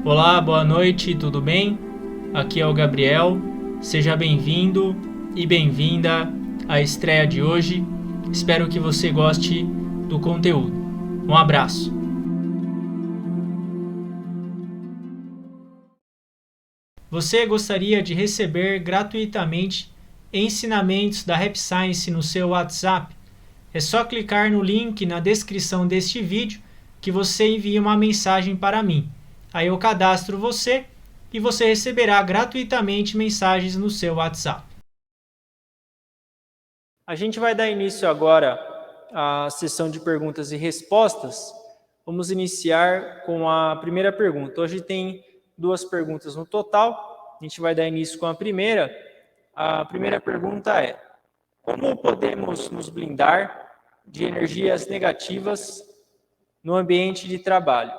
Olá, boa noite, tudo bem? Aqui é o Gabriel, seja bem-vindo e bem-vinda à estreia de hoje. Espero que você goste do conteúdo. Um abraço. Você gostaria de receber gratuitamente ensinamentos da Rap Science no seu WhatsApp? É só clicar no link na descrição deste vídeo que você envia uma mensagem para mim. Aí eu cadastro você e você receberá gratuitamente mensagens no seu WhatsApp. A gente vai dar início agora à sessão de perguntas e respostas. Vamos iniciar com a primeira pergunta. Hoje tem 2 perguntas no total. A gente vai dar início com a primeira. A primeira pergunta é: como podemos nos blindar de energias negativas no ambiente de trabalho,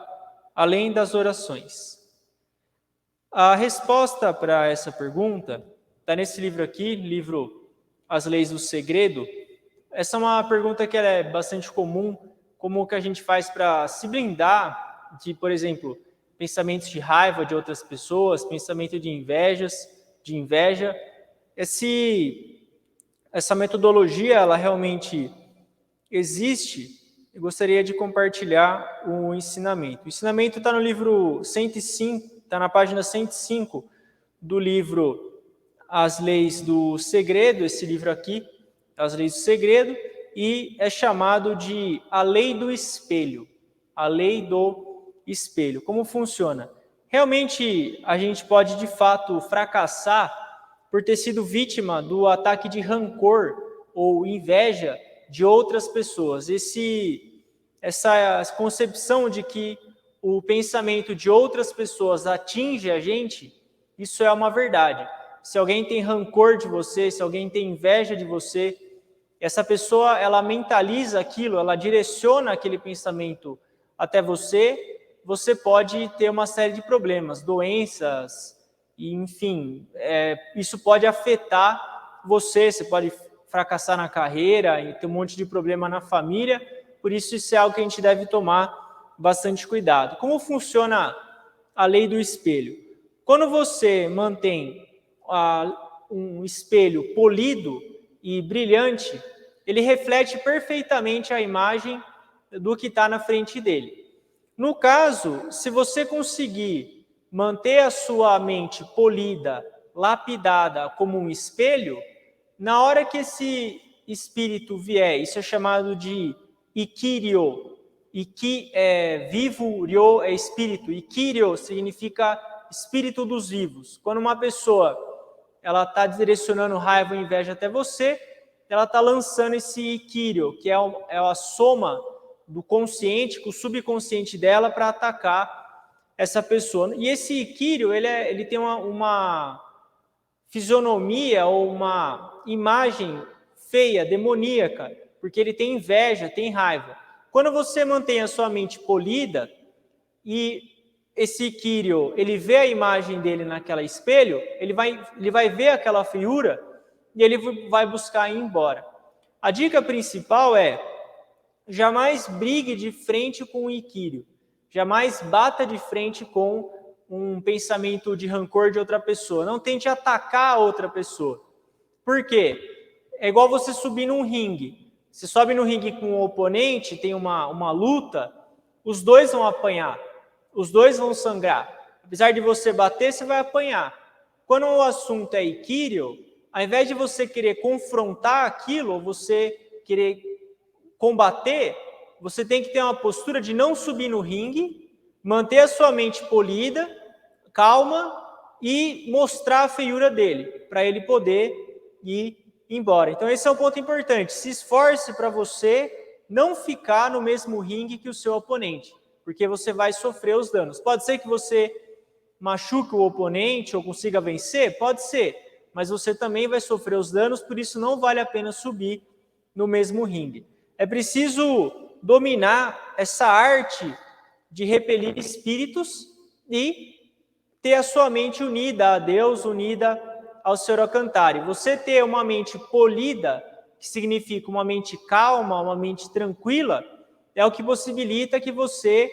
além das orações? A resposta para essa pergunta está nesse livro aqui, livro As Leis do Segredo. Essa é uma pergunta que é bastante comum, como que a gente faz para se blindar de, por exemplo, pensamentos de raiva de outras pessoas, pensamento de inveja. Essa metodologia, ela realmente existe. Eu gostaria de compartilhar o ensinamento. O ensinamento está no livro 105, está na página 105 do livro As Leis do Segredo, esse livro aqui, As Leis do Segredo, e é chamado de A Lei do Espelho. A Lei do Espelho. Como funciona? Realmente, a gente pode, de fato, fracassar por ter sido vítima do ataque de rancor ou inveja de outras pessoas. Essa concepção de que o pensamento de outras pessoas atinge a gente, isso é uma verdade. Se alguém tem rancor de você, se alguém tem inveja de você, essa pessoa, ela mentaliza aquilo, ela direciona aquele pensamento até você, você pode ter uma série de problemas, doenças, e, enfim, isso pode afetar você pode fracassar na carreira e ter um monte de problema na família, por isso é algo que a gente deve tomar bastante cuidado. Como funciona a lei do espelho? Quando você mantém um espelho polido e brilhante, ele reflete perfeitamente a imagem do que está na frente dele. No caso, se você conseguir manter a sua mente polida, lapidada como um espelho, na hora que esse espírito vier, isso é chamado de Ikirio. Iki é vivo, Ryo é espírito. Ikirio significa espírito dos vivos. Quando uma pessoa ela está direcionando raiva ou inveja até você, ela está lançando esse Ikirio, que é a soma do consciente com o subconsciente dela para atacar essa pessoa. E esse Ikirio, ele tem uma fisionomia ou uma imagem feia, demoníaca, porque ele tem inveja, tem raiva. Quando você mantém a sua mente polida e esse Ikirio, ele vê a imagem dele naquela espelho, ele vai ver aquela feiura e ele vai buscar ir embora. A dica principal é: jamais brigue de frente com o Ikirio, jamais bata de frente com um pensamento de rancor de outra pessoa, não tente atacar a outra pessoa. Por quê? É igual você subir num ringue. Você sobe no ringue com um oponente, tem uma luta, os dois vão apanhar, os dois vão sangrar. Apesar de você bater, você vai apanhar. Quando o assunto é Ikirio, ao invés de você querer confrontar aquilo, ou você querer combater, você tem que ter uma postura de não subir no ringue, manter a sua mente polida, calma e mostrar a feiura dele, para ele poder ir embora. Então esse é um ponto importante. Se esforce para você não ficar no mesmo ringue que o seu oponente, porque você vai sofrer os danos. Pode ser que você machuque o oponente ou consiga vencer? Pode ser, mas você também vai sofrer os danos, por isso não vale a pena subir no mesmo ringue. É preciso dominar essa arte de repelir espíritos e ter a sua mente unida a Deus, unida ao Senhor Alcantara. E você ter uma mente polida, que significa uma mente calma, uma mente tranquila, é o que possibilita que você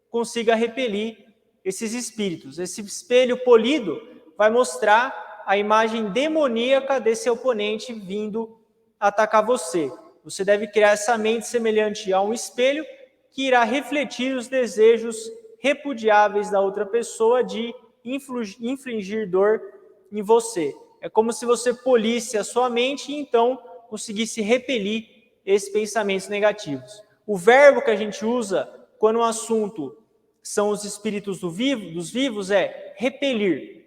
consiga repelir esses espíritos. Esse espelho polido vai mostrar a imagem demoníaca desse oponente vindo atacar você. Você deve criar essa mente semelhante a um espelho que irá refletir os desejos repudiáveis da outra pessoa de infligir dor em você. É como se você polisse a sua mente e então conseguisse repelir esses pensamentos negativos. O verbo que a gente usa quando o assunto são os espíritos dos vivos é repelir.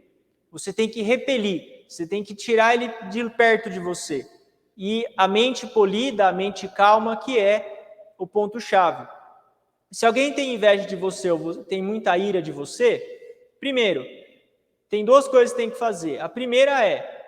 Você tem que repelir, você tem que tirar ele de perto de você. E a mente polida, a mente calma, que é o ponto-chave. Se alguém tem inveja de você ou tem muita ira de você, primeiro, tem duas coisas que tem que fazer. A primeira é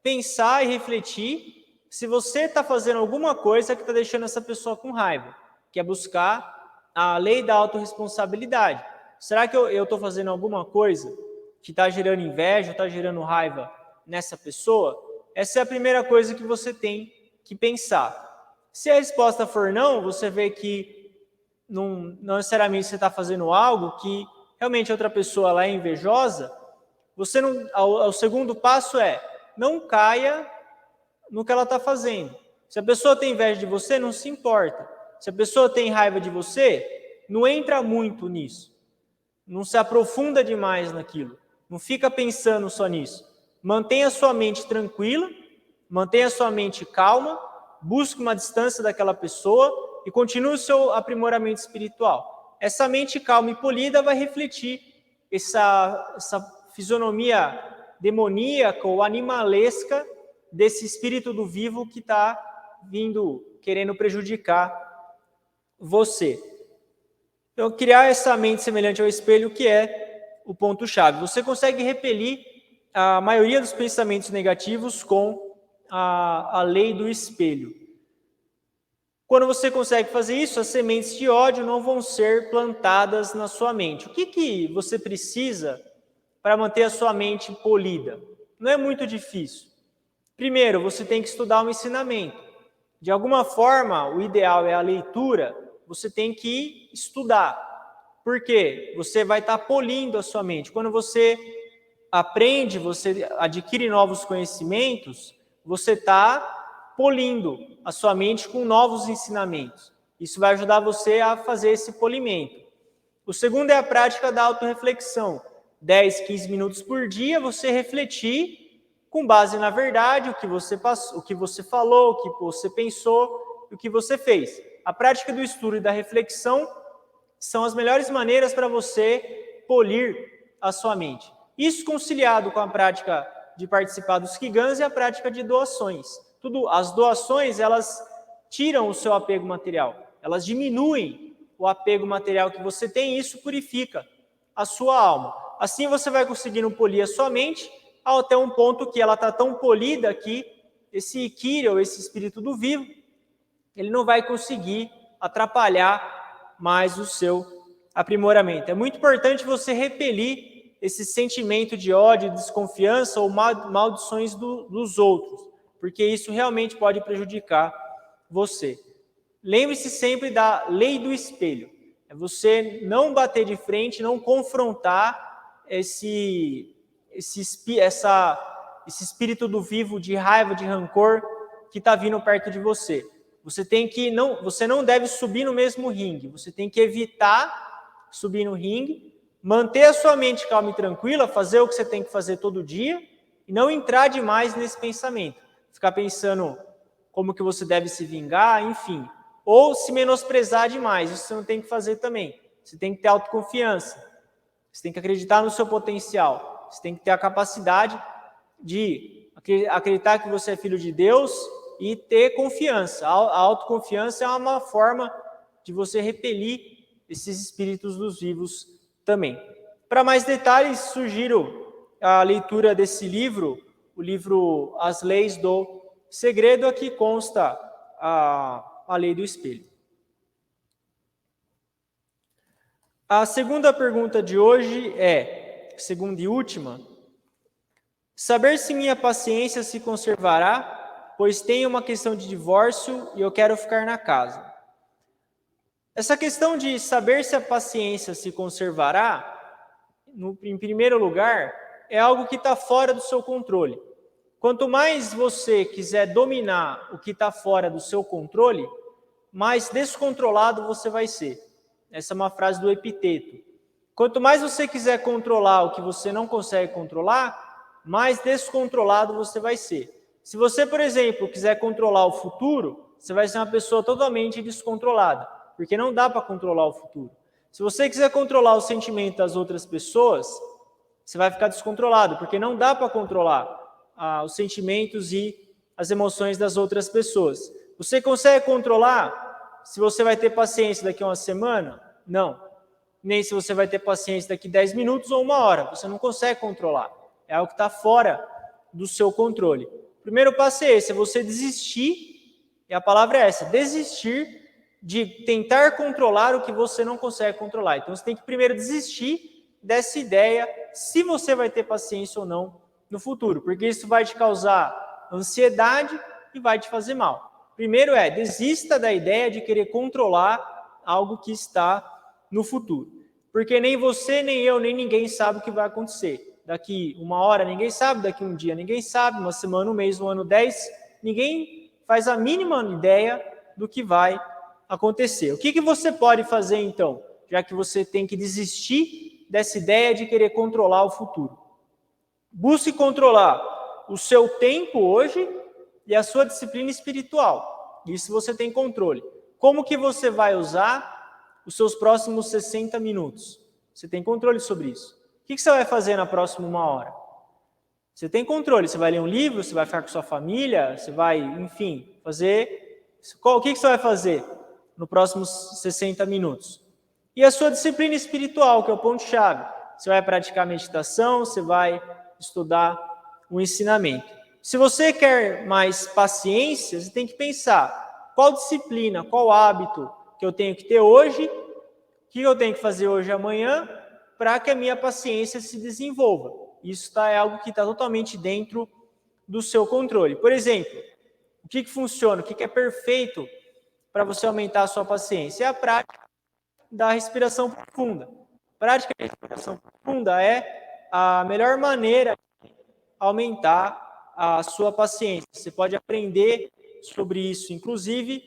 pensar e refletir se você está fazendo alguma coisa que está deixando essa pessoa com raiva, que é buscar a lei da autorresponsabilidade. Será que eu estou fazendo alguma coisa que está gerando inveja, está gerando raiva nessa pessoa? Essa é a primeira coisa que você tem que pensar. Se a resposta for não, você vê que não necessariamente você está fazendo algo que realmente outra pessoa ela é invejosa, você não, o segundo passo é não caia no que ela está fazendo. Se a pessoa tem inveja de você, não se importa. Se a pessoa tem raiva de você, não entra muito nisso. Não se aprofunda demais naquilo. Não fica pensando só nisso. Mantenha sua mente tranquila, mantenha sua mente calma, busque uma distância daquela pessoa e continue o seu aprimoramento espiritual. Essa mente calma e polida vai refletir essa fisionomia demoníaca ou animalesca desse espírito do vivo que está vindo, querendo prejudicar você. Então, criar essa mente semelhante ao espelho, que é o ponto-chave. Você consegue repelir a maioria dos pensamentos negativos com a lei do espelho. Quando você consegue fazer isso, as sementes de ódio não vão ser plantadas na sua mente. O que você precisa para manter a sua mente polida? Não é muito difícil. Primeiro, você tem que estudar um ensinamento. De alguma forma, o ideal é a leitura, você tem que estudar. Por quê? Você vai estar polindo a sua mente. Quando você aprende, você adquire novos conhecimentos, você está polindo a sua mente com novos ensinamentos. Isso vai ajudar você a fazer esse polimento. O segundo é a prática da autorreflexão. 10, 15 minutos por dia, você refletir com base na verdade, o que você passou, o que você falou, o que você pensou, o que você fez. A prática do estudo e da reflexão são as melhores maneiras para você polir a sua mente. Isso conciliado com a prática de participar dos Kigans e a prática de doações. As doações, elas tiram o seu apego material, elas diminuem o apego material que você tem e isso purifica a sua alma. Assim você vai conseguindo polir a sua mente até um ponto que ela está tão polida que esse Ikiri, ou esse espírito do vivo, ele não vai conseguir atrapalhar mais o seu aprimoramento. É muito importante você repelir esse sentimento de ódio, desconfiança ou maldições dos outros, porque isso realmente pode prejudicar você. Lembre-se sempre da lei do espelho. É você não bater de frente, não confrontar esse espírito do vivo de raiva, de rancor que está vindo perto de você. Você não deve subir no mesmo ringue. Você tem que evitar subir no ringue, manter a sua mente calma e tranquila, fazer o que você tem que fazer todo dia e não entrar demais nesse pensamento. Ficar pensando como que você deve se vingar, enfim. Ou se menosprezar demais, isso você não tem que fazer também. Você tem que ter autoconfiança. Você tem que acreditar no seu potencial. Você tem que ter a capacidade de acreditar que você é filho de Deus e ter confiança. A autoconfiança é uma forma de você repelir esses espíritos dos vivos também. Para mais detalhes, sugiro a leitura desse livro, o livro As Leis do Segredo, aqui consta a lei do espelho. A segunda pergunta de hoje é, segunda e última, saber se minha paciência se conservará, pois tenho uma questão de divórcio e eu quero ficar na casa. Essa questão de saber se a paciência se conservará em primeiro lugar, é algo que está fora do seu controle. Quanto mais você quiser dominar o que está fora do seu controle, mais descontrolado você vai ser. Essa é uma frase do Epiteto. Quanto mais você quiser controlar o que você não consegue controlar, mais descontrolado você vai ser. Se você, por exemplo, quiser controlar o futuro, você vai ser uma pessoa totalmente descontrolada, porque não dá para controlar o futuro. Se você quiser controlar o sentimento das outras pessoas, você vai ficar descontrolado, porque não dá para controlar os sentimentos e as emoções das outras pessoas. Você consegue controlar se você vai ter paciência daqui a uma semana? Não. Nem se você vai ter paciência daqui 10 minutos ou 1 hora. Você não consegue controlar. É algo que está fora do seu controle. O primeiro passo é esse, é você desistir, e a palavra é essa, desistir de tentar controlar o que você não consegue controlar. Então, você tem que primeiro desistir dessa ideia, se você vai ter paciência ou não no futuro, porque isso vai te causar ansiedade e vai te fazer mal. Primeiro desista da ideia de querer controlar algo que está no futuro, porque nem você, nem eu, nem ninguém sabe o que vai acontecer. Daqui 1 hora ninguém sabe, daqui 1 dia ninguém sabe, 1 semana, 1 mês, 1 ano, 10, ninguém faz a mínima ideia do que vai acontecer. O que você pode fazer então, já que você tem que desistir dessa ideia de querer controlar o futuro? Busque controlar o seu tempo hoje e a sua disciplina espiritual. Isso você tem controle. Como que você vai usar os seus próximos 60 minutos? Você tem controle sobre isso. O que você vai fazer na próxima 1 hora? Você tem controle. Você vai ler um livro, você vai ficar com sua família, você vai, enfim, fazer... O que você vai fazer nos próximos 60 minutos? E a sua disciplina espiritual, que é o ponto-chave. Você vai praticar meditação, você vai estudar o ensinamento. Se você quer mais paciência, você tem que pensar qual disciplina, qual hábito que eu tenho que ter hoje, o que eu tenho que fazer hoje e amanhã, para que a minha paciência se desenvolva. Isso é algo que está totalmente dentro do seu controle. Por exemplo, o que funciona, o que é perfeito para você aumentar a sua paciência? É a prática da respiração profunda. A prática da respiração profunda é a melhor maneira de aumentar a sua paciência. Você pode aprender sobre isso, inclusive,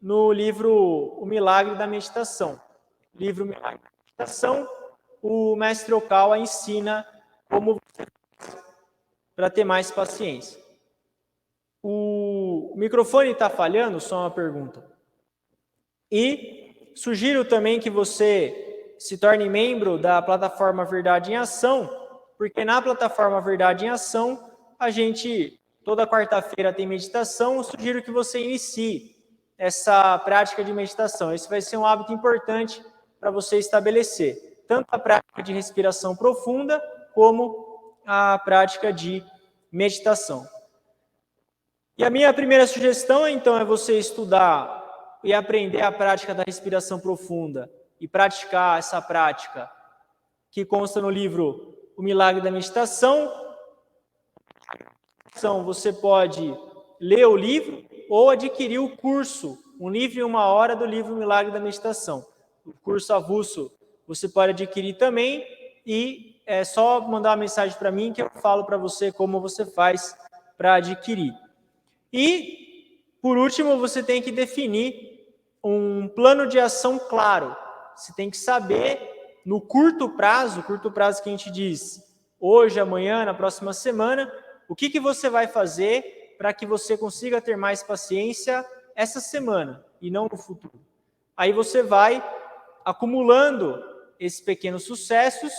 no livro O Milagre da Meditação. O livro O Milagre da Meditação, o mestre Okawa ensina como você faz para ter mais paciência. O microfone está falhando? Só uma pergunta. E sugiro também que você se torne membro da plataforma Verdade em Ação, porque na plataforma Verdade em Ação, a gente, toda quarta-feira tem meditação, eu sugiro que você inicie essa prática de meditação. Esse vai ser um hábito importante para você estabelecer, tanto a prática de respiração profunda, como a prática de meditação. E a minha primeira sugestão, então, é você estudar e aprender a prática da respiração profunda e praticar essa prática que consta no livro O Milagre da Meditação. Você pode ler o livro ou adquirir o curso, um livro em 1 hora do livro O Milagre da Meditação. O curso avulso você pode adquirir também e é só mandar uma mensagem para mim que eu falo para você como você faz para adquirir. E, por último, você tem que definir um plano de ação claro. Você tem que saber, no curto prazo que a gente diz, hoje, amanhã, na próxima semana, o que você vai fazer para que você consiga ter mais paciência essa semana e não no futuro. Aí você vai acumulando esses pequenos sucessos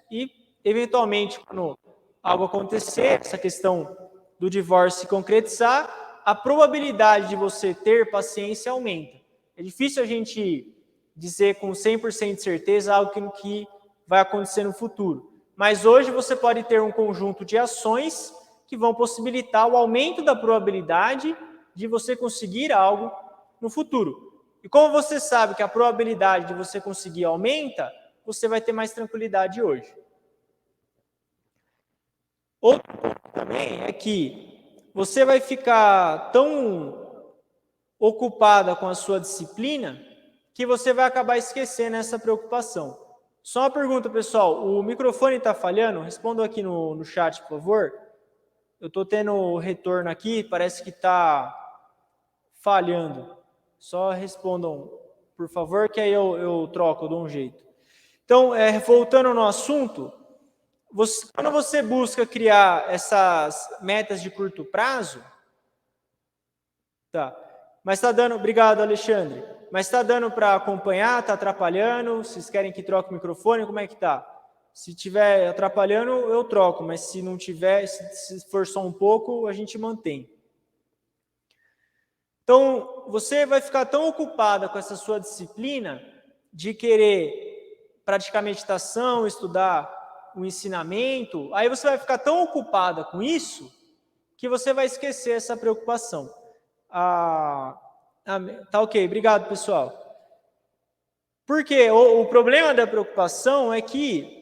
e, eventualmente, quando algo acontecer, essa questão do divórcio se concretizar, a probabilidade de você ter paciência aumenta. É difícil a gente dizer com 100% de certeza algo que vai acontecer no futuro. Mas hoje você pode ter um conjunto de ações que vão possibilitar o aumento da probabilidade de você conseguir algo no futuro. E como você sabe que a probabilidade de você conseguir aumenta, você vai ter mais tranquilidade hoje. Outro ponto também é que você vai ficar tão ocupada com a sua disciplina que você vai acabar esquecendo essa preocupação. Só uma pergunta, pessoal. O microfone está falhando? Respondam aqui no chat, por favor. Eu estou tendo retorno aqui, parece que está falhando. Só respondam, por favor, que aí eu troco, eu dou um jeito. Então, voltando no assunto, quando você busca criar essas metas de curto prazo, tá? Mas está dando, obrigado, Alexandre. Mas está dando para acompanhar? Está atrapalhando? Vocês querem que troque o microfone? Como é que tá? Se estiver atrapalhando, eu troco, mas se não tiver, se for só um pouco, a gente mantém. Então, você vai ficar tão ocupada com essa sua disciplina de querer praticar meditação, estudar o ensinamento, aí você vai ficar tão ocupada com isso que você vai esquecer essa preocupação. Tá ok, obrigado, pessoal. Porque o problema da preocupação é que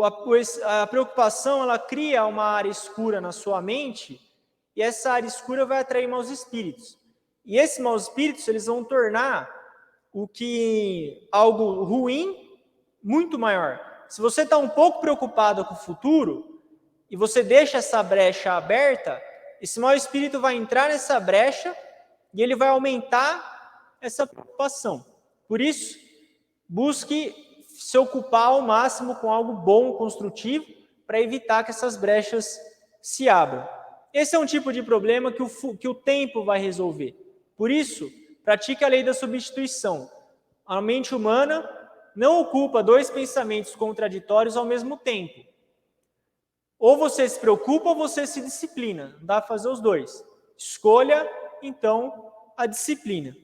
a preocupação ela cria uma área escura na sua mente e essa área escura vai atrair maus espíritos. E esses maus espíritos eles vão tornar algo ruim muito maior. Se você está um pouco preocupado com o futuro e você deixa essa brecha aberta, esse mau espírito vai entrar nessa brecha e ele vai aumentar essa preocupação. Por isso, busque se ocupar ao máximo com algo bom, construtivo, para evitar que essas brechas se abram. Esse é um tipo de problema que o tempo vai resolver. Por isso, pratique a lei da substituição. A mente humana não ocupa dois pensamentos contraditórios ao mesmo tempo. Ou você se preocupa ou você se disciplina. Não dá para fazer os dois. Escolha, então, a disciplina.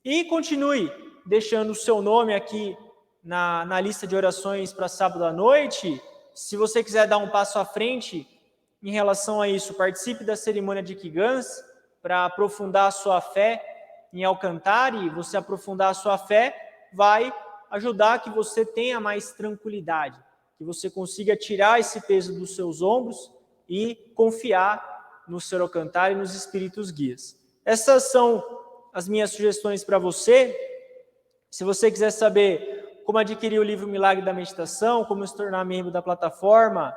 E continue deixando o seu nome aqui na lista de orações para sábado à noite. Se você quiser dar um passo à frente em relação a isso, participe da cerimônia de Kigans para aprofundar a sua fé em Alcantara, e você aprofundar a sua fé vai ajudar que você tenha mais tranquilidade, que você consiga tirar esse peso dos seus ombros e confiar no Senhor Alcantara e nos espíritos guias. Essas são as minhas sugestões para você. Se você quiser saber como adquirir o livro Milagre da Meditação, como se tornar membro da plataforma,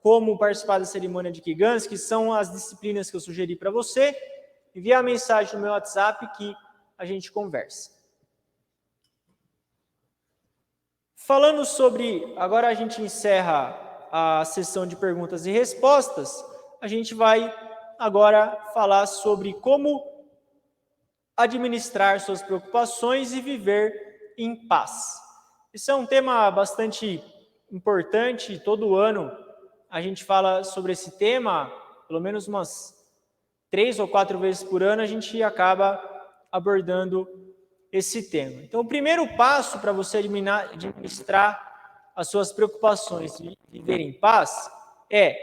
como participar da cerimônia de Kigans, que são as disciplinas que eu sugeri para você, envie a mensagem no meu WhatsApp que a gente conversa. Falando sobre... Agora a gente encerra a sessão de perguntas e respostas. A gente vai agora falar sobre como administrar suas preocupações e viver em paz. Esse é um tema bastante importante. Todo ano a gente fala sobre esse tema, pelo menos umas 3 ou 4 vezes por ano a gente acaba abordando esse tema. Então, o primeiro passo para você administrar as suas preocupações e viver em paz é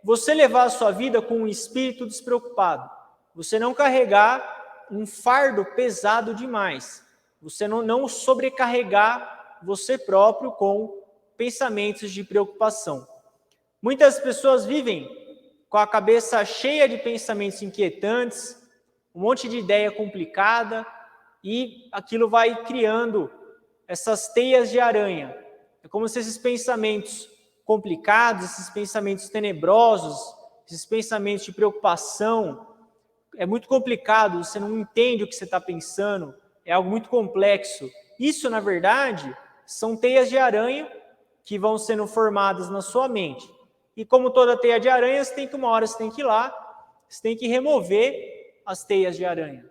você levar a sua vida com um espírito despreocupado. Você não carregar um fardo pesado demais. Você não sobrecarregar você próprio com pensamentos de preocupação. Muitas pessoas vivem com a cabeça cheia de pensamentos inquietantes, um monte de ideia complicada, e aquilo vai criando essas teias de aranha. É como se esses pensamentos complicados, esses pensamentos tenebrosos, esses pensamentos de preocupação, é muito complicado, você não entende o que você está pensando, é algo muito complexo. Isso, na verdade, são teias de aranha que vão sendo formadas na sua mente. E como toda teia de aranha, uma hora você tem que ir lá, você tem que remover as teias de aranha.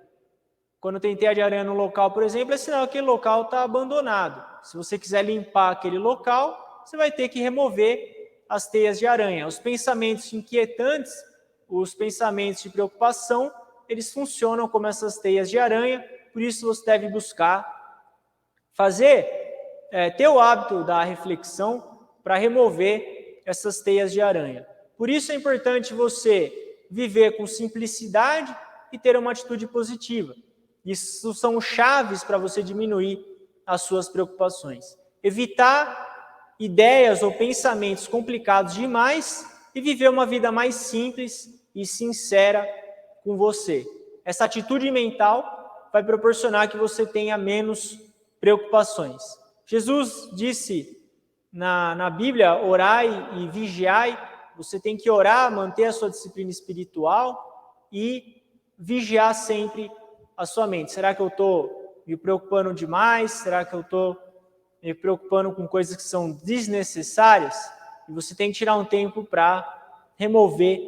Quando tem teia de aranha no local, por exemplo, é sinal que aquele local está abandonado. Se você quiser limpar aquele local, você vai ter que remover as teias de aranha. Os pensamentos inquietantes, os pensamentos de preocupação, eles funcionam como essas teias de aranha, por isso você deve buscar ter o hábito da reflexão para remover essas teias de aranha. Por isso é importante você viver com simplicidade e ter uma atitude positiva. Isso são chaves para você diminuir as suas preocupações. Evitar ideias ou pensamentos complicados demais e viver uma vida mais simples e sincera com você. Essa atitude mental vai proporcionar que você tenha menos preocupações. Jesus disse na Bíblia, orai e vigiai. Você tem que orar, manter a sua disciplina espiritual e vigiar sempre a sua mente. Será que eu estou me preocupando demais? Será que eu estou me preocupando com coisas que são desnecessárias? E você tem que tirar um tempo para remover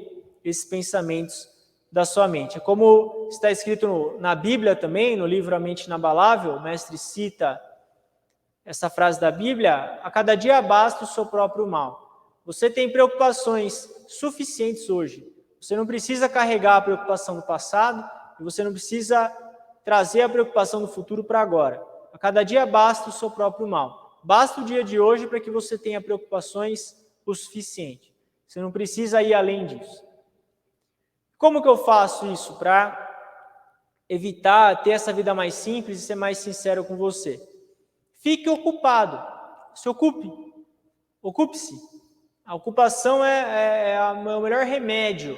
esses pensamentos da sua mente. É como está escrito na Bíblia também, no livro A Mente Inabalável, o mestre cita essa frase da Bíblia: a cada dia basta o seu próprio mal. Você tem preocupações suficientes hoje. Você não precisa carregar a preocupação do passado e você não precisa trazer a preocupação do futuro para agora. A cada dia basta o seu próprio mal. Basta o dia de hoje para que você tenha preocupações o suficiente. Você não precisa ir além disso. Como que eu faço isso para evitar ter essa vida mais simples e ser mais sincero com você? Fique ocupado, se ocupe, ocupe-se. A ocupação é o melhor remédio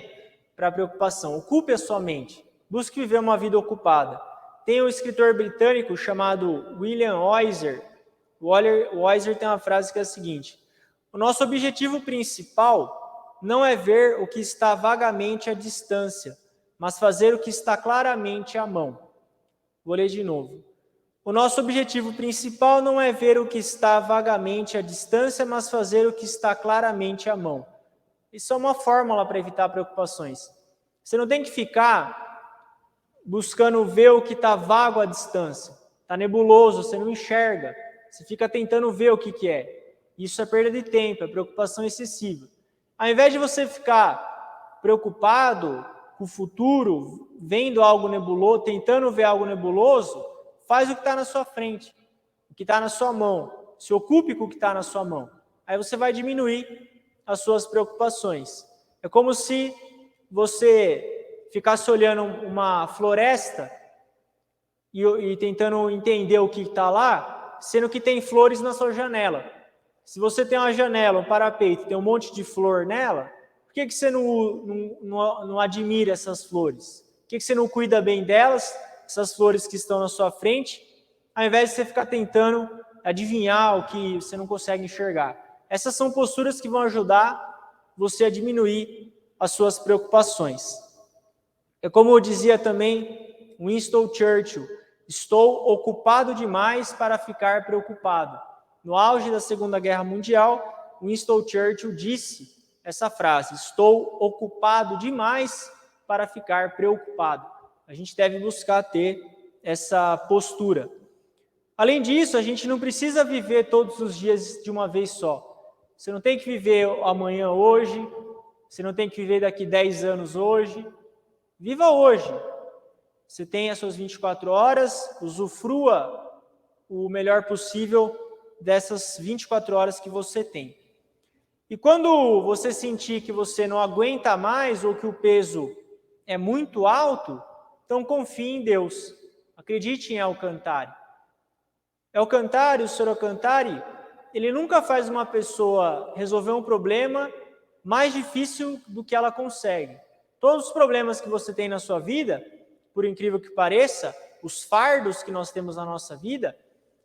para a preocupação. Ocupe a sua mente, busque viver uma vida ocupada. Tem um escritor britânico chamado William Oiser. O Oiser tem uma frase que é a seguinte: o nosso objetivo principal não é ver o que está vagamente à distância, mas fazer o que está claramente à mão. Vou ler de novo. O nosso objetivo principal não é ver o que está vagamente à distância, mas fazer o que está claramente à mão. Isso é uma fórmula para evitar preocupações. Você não tem que ficar buscando ver o que está vago à distância. Está nebuloso, você não enxerga. Você fica tentando ver o que é. Isso é perda de tempo, é preocupação excessiva. Ao invés de você ficar preocupado com o futuro, vendo algo nebuloso, tentando ver algo nebuloso, faz o que está na sua frente, o que está na sua mão. Se ocupe com o que está na sua mão. Aí você vai diminuir as suas preocupações. É como se você ficasse olhando uma floresta e tentando entender o que está lá, sendo que tem flores na sua janela. Se você tem uma janela, um parapeito, tem um monte de flor nela, por que você não admira essas flores? Por que você não cuida bem delas, essas flores que estão na sua frente, ao invés de você ficar tentando adivinhar o que você não consegue enxergar? Essas são posturas que vão ajudar você a diminuir as suas preocupações. É como dizia também Winston Churchill: estou ocupado demais para ficar preocupado. No auge da Segunda Guerra Mundial, Winston Churchill disse essa frase: estou ocupado demais para ficar preocupado. A gente deve buscar ter essa postura. Além disso, a gente não precisa viver todos os dias de uma vez só. Você não tem que viver amanhã hoje, você não tem que viver daqui 10 anos hoje. Viva hoje. Você tem as suas 24 horas, usufrua o melhor possível dessas 24 horas que você tem. E quando você sentir que você não aguenta mais ou que o peso é muito alto, então confie em Deus. Acredite em Alcantari. Alcantari, o Sr. Alcantari, ele nunca faz uma pessoa resolver um problema mais difícil do que ela consegue. Todos os problemas que você tem na sua vida, por incrível que pareça, os fardos que nós temos na nossa vida,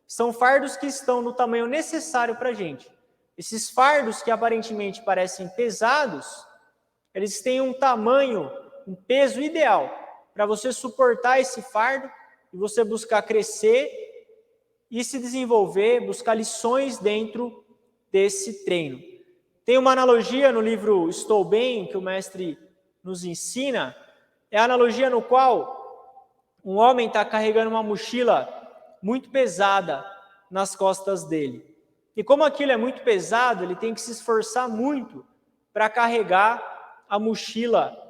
são fardos que estão no tamanho necessário para a gente. Esses fardos que aparentemente parecem pesados, eles têm um tamanho, um peso ideal para você suportar esse fardo e você buscar crescer e se desenvolver, buscar lições dentro desse treino. Tem uma analogia no livro Estou Bem, que o mestre nos ensina, é a analogia no qual um homem está carregando uma mochila muito pesada nas costas dele. E como aquilo é muito pesado, ele tem que se esforçar muito para carregar a mochila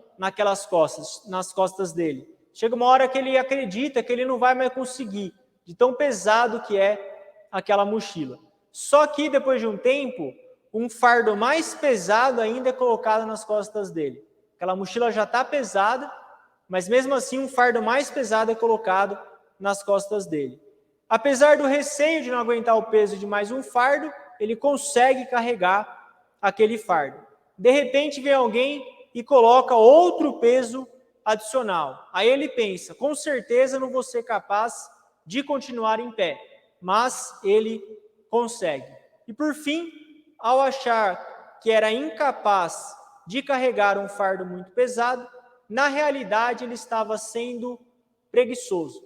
nas costas dele. Chega uma hora que ele acredita que ele não vai mais conseguir, de tão pesado que é aquela mochila. Só que depois de um tempo, um fardo mais pesado ainda é colocado nas costas dele. Aquela mochila já está pesada, mas mesmo assim um fardo mais pesado é colocado nas costas dele. Apesar do receio de não aguentar o peso de mais um fardo, ele consegue carregar aquele fardo. De repente vem alguém e coloca outro peso adicional. Aí ele pensa, com certeza não vou ser capaz de continuar em pé. Mas ele consegue. E por fim, ao achar que era incapaz de carregar um fardo muito pesado, na realidade ele estava sendo preguiçoso.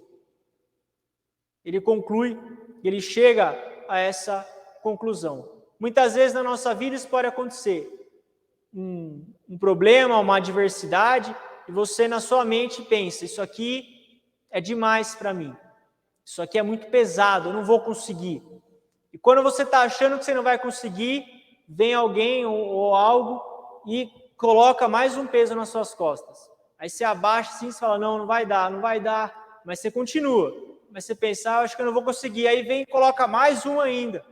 Ele conclui, ele chega a essa conclusão. Muitas vezes na nossa vida isso pode acontecer. Um problema, uma adversidade, e você na sua mente pensa, isso aqui é demais para mim. Isso aqui é muito pesado, eu não vou conseguir. E quando você está achando que você não vai conseguir, vem alguém ou algo e coloca mais um peso nas suas costas. Aí você abaixa assim e fala, não vai dar, não vai dar. Mas você continua. Mas você pensa, acho que eu não vou conseguir. Aí vem e coloca mais um ainda.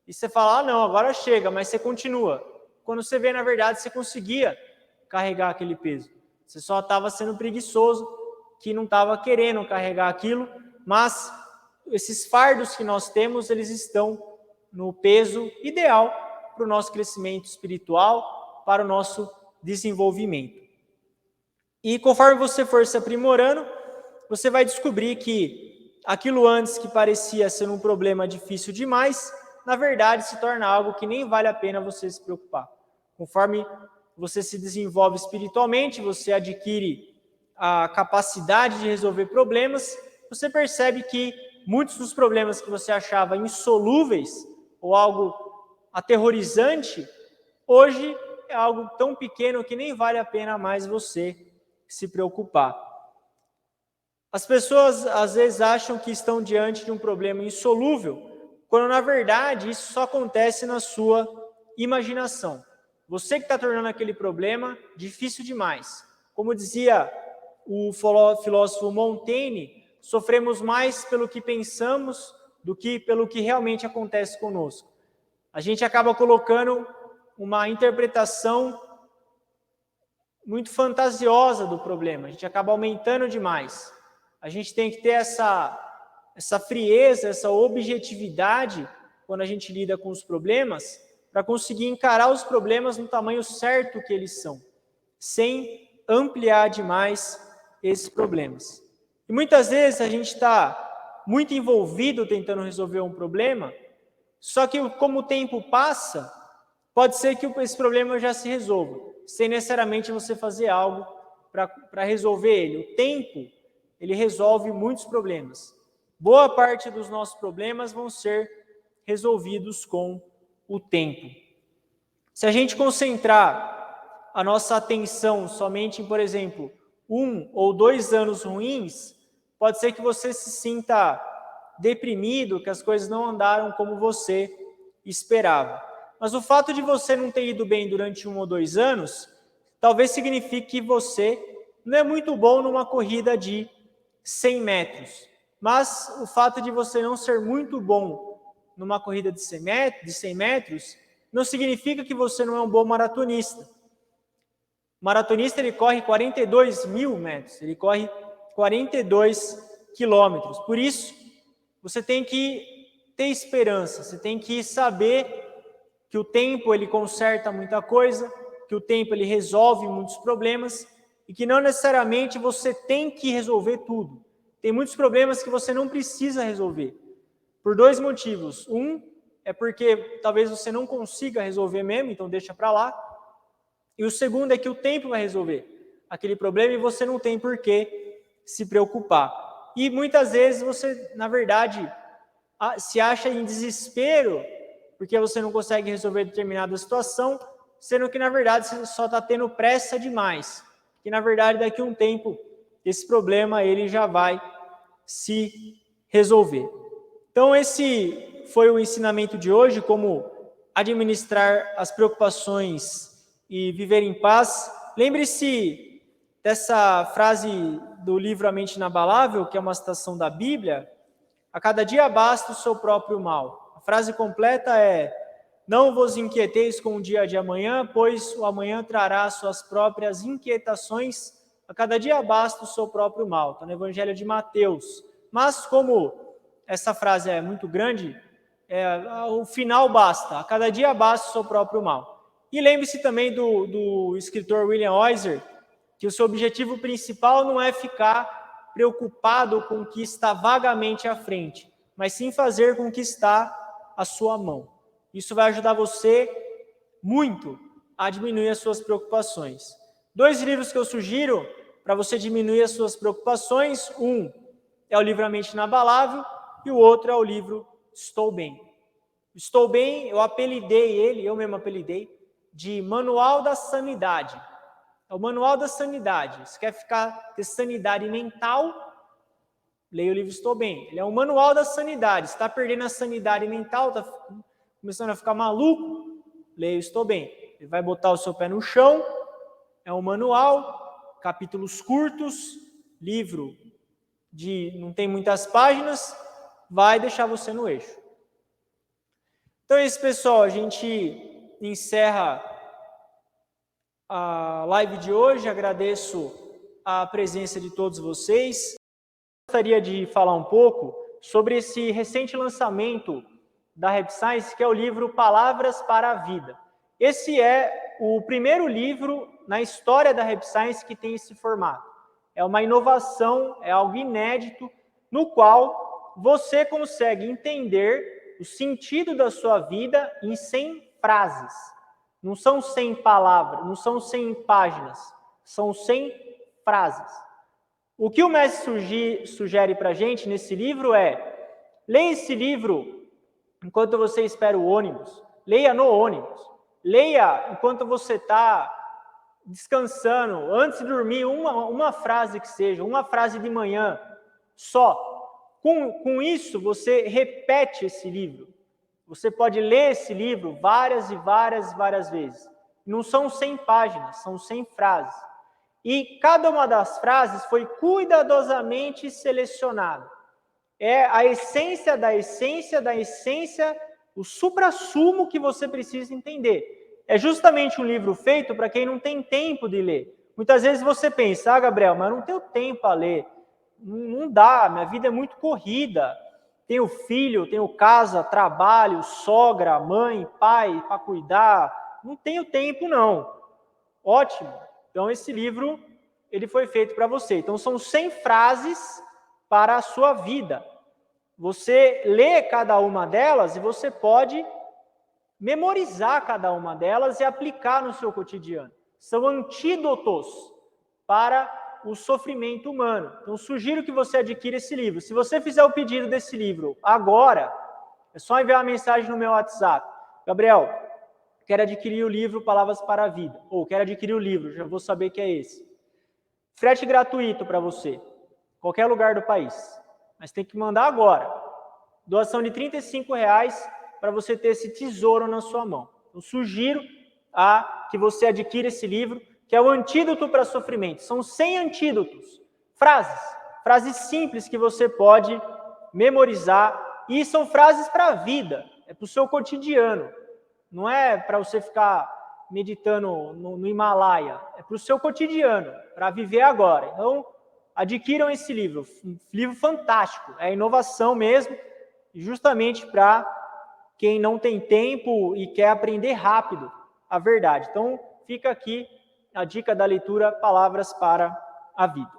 E você fala, não, agora chega, mas você continua. Quando você vê, na verdade, você conseguia carregar aquele peso. Você só estava sendo preguiçoso, que não estava querendo carregar aquilo, mas esses fardos que nós temos, eles estão no peso ideal para o nosso crescimento espiritual, para o nosso desenvolvimento. E conforme você for se aprimorando, você vai descobrir que aquilo antes que parecia ser um problema difícil demais, na verdade se torna algo que nem vale a pena você se preocupar. Conforme você se desenvolve espiritualmente, você adquire a capacidade de resolver problemas, você percebe que muitos dos problemas que você achava insolúveis ou algo aterrorizante, hoje é algo tão pequeno que nem vale a pena mais você se preocupar. As pessoas às vezes acham que estão diante de um problema insolúvel, quando na verdade isso só acontece na sua imaginação. Você que está tornando aquele problema difícil demais. Como dizia o filósofo Montaigne, sofremos mais pelo que pensamos do que pelo que realmente acontece conosco. A gente acaba colocando uma interpretação muito fantasiosa do problema, a gente acaba aumentando demais. A gente tem que ter essa frieza, essa objetividade quando a gente lida com os problemas, para conseguir encarar os problemas no tamanho certo que eles são, sem ampliar demais esses problemas. E muitas vezes a gente está muito envolvido tentando resolver um problema, só que como o tempo passa, pode ser que esse problema já se resolva, sem necessariamente você fazer algo para resolver ele. O tempo, ele resolve muitos problemas. Boa parte dos nossos problemas vão ser resolvidos com o tempo. Se a gente concentrar a nossa atenção somente em, por exemplo, 1 ou 2 anos ruins, pode ser que você se sinta deprimido, que as coisas não andaram como você esperava. Mas o fato de você não ter ido bem durante 1 ou 2 anos, talvez signifique que você não é muito bom numa corrida de 100 metros. Mas o fato de você não ser muito bom numa corrida de 100 metros, não significa que você não é um bom maratonista. O maratonista, ele corre 42 mil metros, ele corre 42 quilômetros. Por isso, você tem que ter esperança, você tem que saber que o tempo ele conserta muita coisa, que o tempo ele resolve muitos problemas e que não necessariamente você tem que resolver tudo. Tem muitos problemas que você não precisa resolver, por 2 motivos. Um é porque talvez você não consiga resolver mesmo, então deixa para lá. E o segundo é que o tempo vai resolver aquele problema e você não tem por que se preocupar. E muitas vezes você, na verdade, se acha em desespero porque você não consegue resolver determinada situação, sendo que, na verdade, você só está tendo pressa demais. Que, na verdade, daqui a um tempo, esse problema ele já vai se resolver. Então, esse foi o ensinamento de hoje, como administrar as preocupações e viver em paz. Lembre-se dessa frase do livro A Mente Inabalável, que é uma citação da Bíblia: a cada dia basta o seu próprio mal. A frase completa é: não vos inquieteis com o dia de amanhã, pois o amanhã trará suas próprias inquietações. A cada dia basta o seu próprio mal. Está no Evangelho de Mateus. Mas como essa frase é muito grande, o final basta. A cada dia basta o seu próprio mal. E lembre-se também do escritor William Oyster, que o seu objetivo principal não é ficar preocupado com o que está vagamente à frente, mas sim fazer com o que está a sua mão. Isso vai ajudar você muito a diminuir as suas preocupações. 2 livros que eu sugiro para você diminuir as suas preocupações, um é o livro A Mente Inabalável e o outro é o livro Estou Bem. Estou Bem, eu mesmo apelidei, de Manual da Sanidade. É o Manual da Sanidade. Se quer ter sanidade mental, leia o livro Estou Bem. Ele é um manual da sanidade. Se está perdendo a sanidade mental, está começando a ficar maluco, leia o Estou Bem. Ele vai botar o seu pé no chão, é um manual, capítulos curtos, livro não tem muitas páginas, vai deixar você no eixo. Então é isso, pessoal. A gente encerra a live de hoje. Agradeço a presença de todos vocês. Gostaria de falar um pouco sobre esse recente lançamento da Rap Science, que é o livro Palavras para a Vida. Esse é o primeiro livro na história da Rap Science que tem esse formato. É uma inovação, é algo inédito, no qual você consegue entender o sentido da sua vida em 100 frases. Não são 100 palavras, não são 100 páginas, são 100 frases. O que o mestre sugere para a gente nesse livro é: leia esse livro enquanto você espera o ônibus, leia no ônibus, leia enquanto você está descansando, antes de dormir, uma frase que seja, uma frase de manhã, só. Com isso, você repete esse livro. Você pode ler esse livro várias e várias vezes. Não são 100 páginas, são 100 frases. E cada uma das frases foi cuidadosamente selecionada. É a essência da essência, o suprassumo que você precisa entender. É justamente um livro feito para quem não tem tempo de ler. Muitas vezes você pensa, Gabriel, mas eu não tenho tempo para ler. Não dá, minha vida é muito corrida. Tenho filho, tenho casa, trabalho, sogra, mãe, pai para cuidar. Não tenho tempo, não. Ótimo. Então, esse livro, ele foi feito para você. Então, são 100 frases para a sua vida. Você lê cada uma delas e você pode memorizar cada uma delas e aplicar no seu cotidiano. São antídotos para o sofrimento humano. Então, sugiro que você adquira esse livro. Se você fizer o pedido desse livro agora, é só enviar uma mensagem no meu WhatsApp. Gabriel, quero adquirir o livro Palavras para a Vida. Ou quero adquirir o livro, já vou saber que é esse. Frete gratuito para você. Qualquer lugar do país. Mas tem que mandar agora. Doação de R$35 para você ter esse tesouro na sua mão. Eu sugiro que você adquira esse livro, que é o antídoto para sofrimento. São 100 antídotos. Frases simples que você pode memorizar. E são frases para a vida. É para o seu cotidiano. Não é para você ficar meditando no Himalaia. É para o seu cotidiano, para viver agora. Então, adquiram esse livro. Um livro fantástico. É inovação mesmo. Justamente para quem não tem tempo e quer aprender rápido a verdade. Então, fica aqui a dica da leitura Palavras para a Vida.